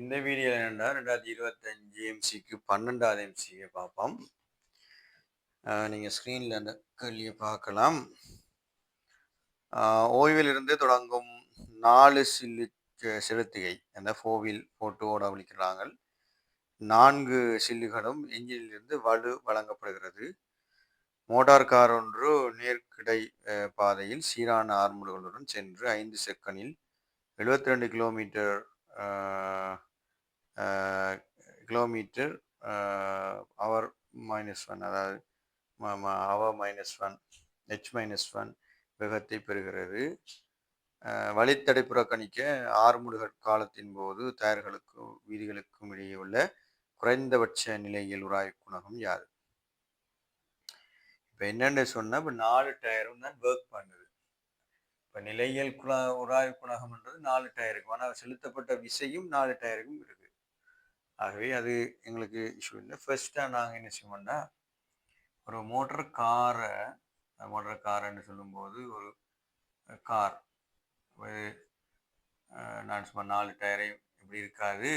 இந்த வீடியோ என்னென்னா 2025 எம்சிக்கு 12வது எம்சியை பார்ப்போம். நீங்கள் ஸ்க்ரீனில் அந்த கேள்வியை பார்க்கலாம். ஓய்விலிருந்து தொடங்கும் 4 சில்லு செலுத்திகை அந்த 4 வீல் போட்டு ஓட விழிக்கிறாங்க. 4 சில்லுகளும் என்ஜினிலிருந்து வலு வழங்கப்படுகிறது. மோட்டார் கார் ஒன்று நேர்கிடை பாதையில் சீரான ஆர்முடுகளுடன் சென்று 5 செகண்டில் 72 கிலோமீட்டர் அவர் -1 அதாவது அவர் -1 h-1 வேகத்தை பெறுகிறது. வழித்தடை புறக்கணிக்க ஆறுமுடுகள் காலத்தின் போது டயர்களுக்கும் வீதிகளுக்கும் இடையே உள்ள குறைந்தபட்ச நிலையில் உராய்வு குணகம் யாது? இப்போ என்னென்னு சொன்னால் இப்போ 4 டயரும் தான் ஒர்க் பண்ணுது. இப்போ நிலையியல் உராய்வு குணகம்ன்றது 4 டயருக்கும், ஆனால் செலுத்தப்பட்ட விசையும் 4 டயருக்கும் இருக்குது. ஆகவே அது எங்களுக்கு இஷ்யூ இல்லை. ஃபர்ஸ்ட்டாக நாங்கள் என்ன செய்வோம்னா, ஒரு மோட்டர் காருன்னு சொல்லும்போது ஒரு கார் நான் சும்மா 4 டயரையும் இப்படி இருக்காது,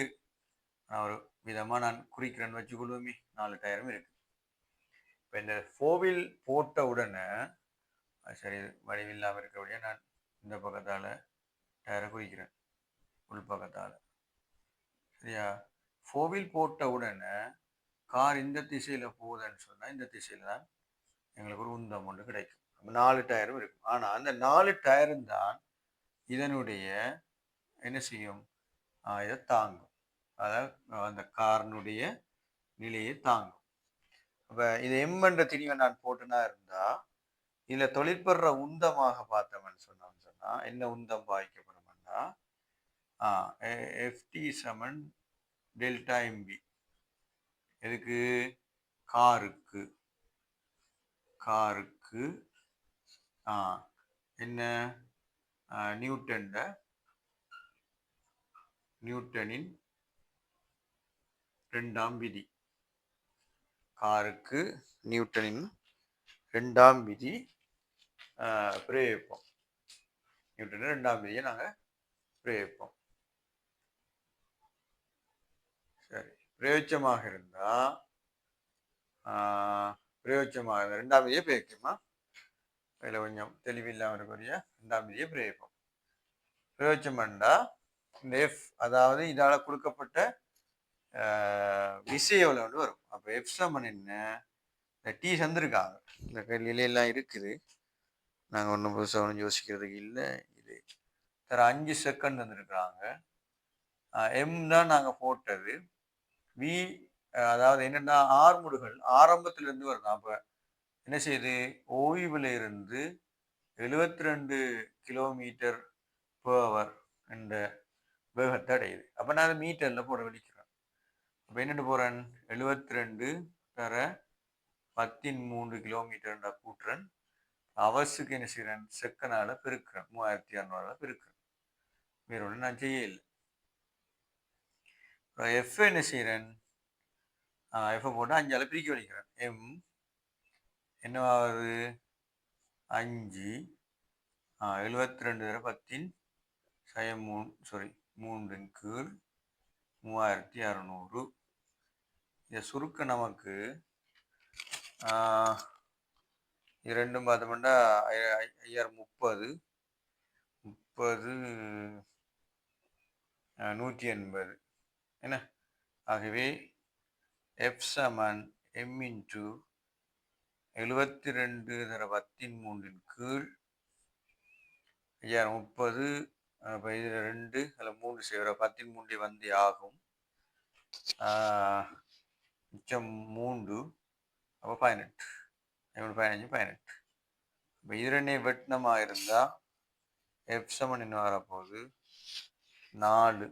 நான் ஒரு விதமாக நான் குறிக்கிறேன்னு வச்சுக்கொள்வோமே, 4 டயரும் இருக்குது. இப்போ இந்த 4 வீல் போட்ட உடனே சரி வடிவில்லாமல் இருக்கக்கூடிய நான் இந்த பக்கத்தால் டயரை குறிக்கிறேன், உள் பக்கத்தால். சரியா? 4 வீல் போட்ட உடனே கார் இந்த திசையில் போகுதுன்னு சொன்னால் இந்த திசையில் தான் எங்களுக்கு ஒரு உந்தம் ஒன்று கிடைக்கும். 4 டயரும் இருக்கும். ஆனால் அந்த 4 டயரும் தான் இதனுடைய என்ன செய்யும், இதை தாங்கும். அதாவது அந்த காரினுடைய நிலையை தாங்கும். அப்போ இது எம்என்ற திணிவை நான் போட்டுனா இருந்தால் இதில் தொழிற்படுற உந்தமாக பார்த்தோம்னு சொன்னா என்ன உந்தம் பாதிக்கப்படும்னா எஃப்டி சமன் டெல்டா எம்பி. எதுக்கு? காருக்கு என்ன நியூட்டனின் 2ஆம் விதி. காருக்கு நியூட்டனின் 2ஆம் விதி பிரயோகிப்போம். நியூட்டனின் 2ஆம் விதியை நாங்கள் பிரயோகிப்போம். சரி, பிரயோஜமாக இருந்தால் 2ஆம் விதியை பிரயோகிக்குமா? அதில் கொஞ்சம் தெளிவில்லாமல் இருக்கக்கூடிய 2ஆம் விதியை பிரயோகிப்போம். பிரயோஜம் பண்ணால் இந்த எஃப், அதாவது இதால் கொடுக்கப்பட்ட விசை எவ்வளோ வரும். அப்போ எஃப் சமன் என்ன? இந்த டி தந்துருக்காங்க, இந்த கேள்வியிலாம் இருக்குது. நாங்கள் ஒன்றும் புதுசாக ஒன்றும் யோசிக்கிறதுக்கு இல்லை. இது 5 செகண்ட் தந்துருக்குறாங்க. எம் தான் நாங்கள் போட்டது. வி அதாவது என்னென்னா ஆர்முடுகள் ஆரம்பத்திலிருந்து வருது. அப்போ என்ன செய்யுது? ஓய்வில் இருந்து 72 km/h என்ற வேகத்தை அடையுது. அப்போ நான் அதை மீட்டரில் போட வலிக்கிறேன். அப்போ என்னென்னு போகிறேன்? 72 தர 13 கிலோமீட்டர் கூட்டுறேன். அவர்ஸுக்கு என்ன செய்கிறேன்? செகண்டால் பெருக்கிறேன், 3600 பெருக்கிறேன். வேற ஒன்று நான் செய்ய இல்லை. எஃப் என்ன செய்கிறேன்? எஃப் போட்டு 5ஆல் பிரிக்க வலிக்கிறேன். எம் என்னவாகுது? 5 72 தர 10 3 கீழ் 3600. இதை சுருக்க நமக்கு இது ரெண்டும் பார்த்தோம்னா 30 180 என்ன? ஆகவே எஃப் சமன் எம் இன்ட்டு 72 தர 13 கீழ் 30. இப்போ இதில் 2 அதில் 3 செய்கிற 13 வந்து ஆகும். மிச்சம் 3, அப்போ 18. 15 18. இப்போ இதனை வெட்டினமாக இருந்தால் எஃப் சமன் என்ன வரப்போகுது? 4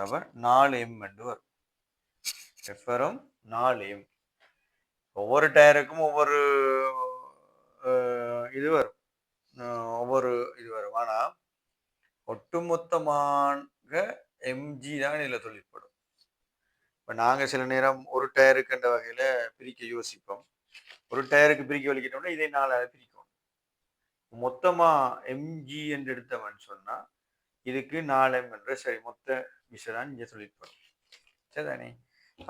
அப்போ 4m என்று வரும். எஃப் வரும் 4m. ஒவ்வொரு டயருக்கும் ஒவ்வொரு இது வரும், ஆனால் ஒட்டுமொத்தமாக எம்ஜி தான் இதில் தொழிற்படும். இப்போ நாங்கள் சில நேரம் ஒரு டயருக்குன்ற வகையில் பிரிக்க யோசிப்போம். ஒரு டயருக்கு பிரிக்க வலிக்கிட்டோம்னா இதை 4 பிரிக்கும். மொத்தமாக எம்ஜி என்று எடுத்தவன் சொன்னால் இதுக்கு 4m என்ற சரி மொத்த விசைதான் இங்கே சொல்லியிருப்போம். சரிதானே?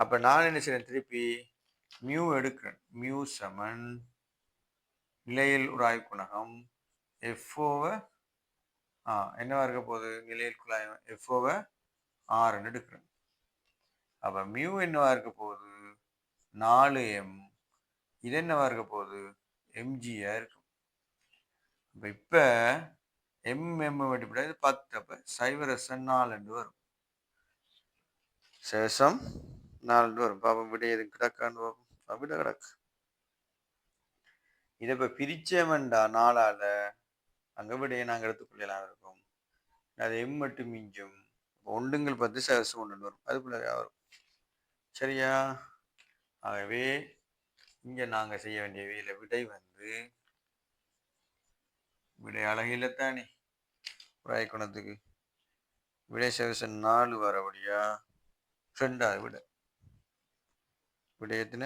அப்போ நான் என்ன செய்யறேன், திருப்பி மியூ எடுக்கிறேன். மியூ சமன் நிலையில் உராய்வு குணகம் எஃப்ஓவை என்னவா இருக்க போகுது, நிலையில் குழாய் எஃப்ஓவை ஆறுன்னு எடுக்கிறேன். அப்போ மியூ என்னவா இருக்க போகுது 4m, இது என்னவா இருக்க போகுது mgயா இருக்கும். இப்போ mm வட்டிப்படாது 10, அப்போ 0 வரும், சேஷம் 4 வரும். பாப்போம் விட எது கிடக்கான்னு பார்ப்போம். விட கிடக்கு. இதை இப்போ பிரிச்சேமண்டா 4ஆல அங்கே விடையை நாங்கள் எடுத்துக்கொள்ளலாம் இருக்கும். அது எம் மட்டும் மிஞ்சும். ஒன்றுங்கள் 10 சேஷம் 1 வரும். அதுக்குள்ள வரும். சரியா? ஆகவே இங்கே நாங்கள் செய்ய வேண்டிய வேலை விடை வந்து விடை அழகில்லைத்தானே உராய் குணத்துக்கு விடை சேஷம் 4 வரபடியா 2வது விட விடயத்தின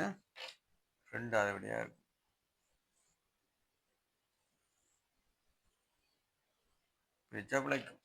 2வது விடையா இருக்கும். பிழைக்கும்.